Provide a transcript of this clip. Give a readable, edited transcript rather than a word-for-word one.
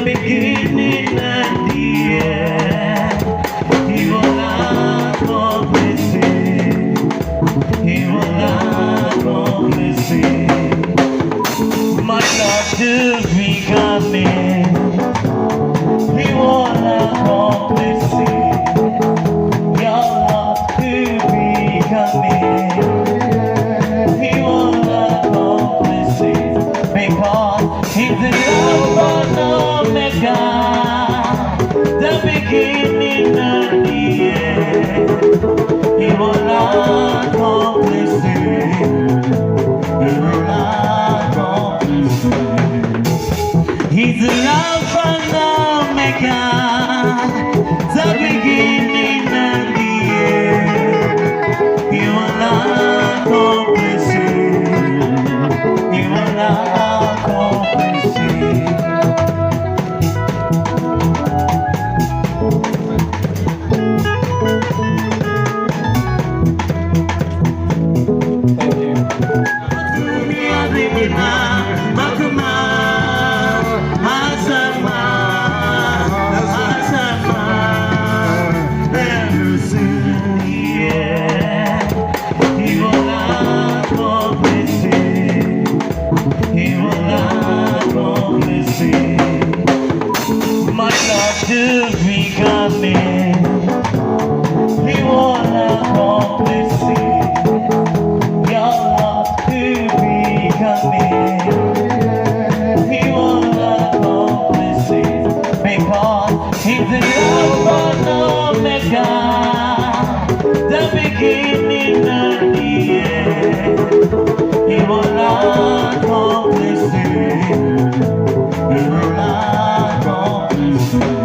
beginning and the end. He will not accomplish it. He will not accomplish it. My Lord to be coming. He will not accomplish it. Your Lord to be coming. He will not accomplish it because He's the Alpha and Omega, the beginning and the end. He will not accomplish it. He will not accomplish it. He's the Alpha and Omega, the beginning and the end. He will not accomplish it. He will not accomplish it. To be coming, He will accomplish it. Your Lord to be coming, He will accomplish it because He's the Alpha and Omega, the beginning and the end. He will accomplish it. He will accomplish it.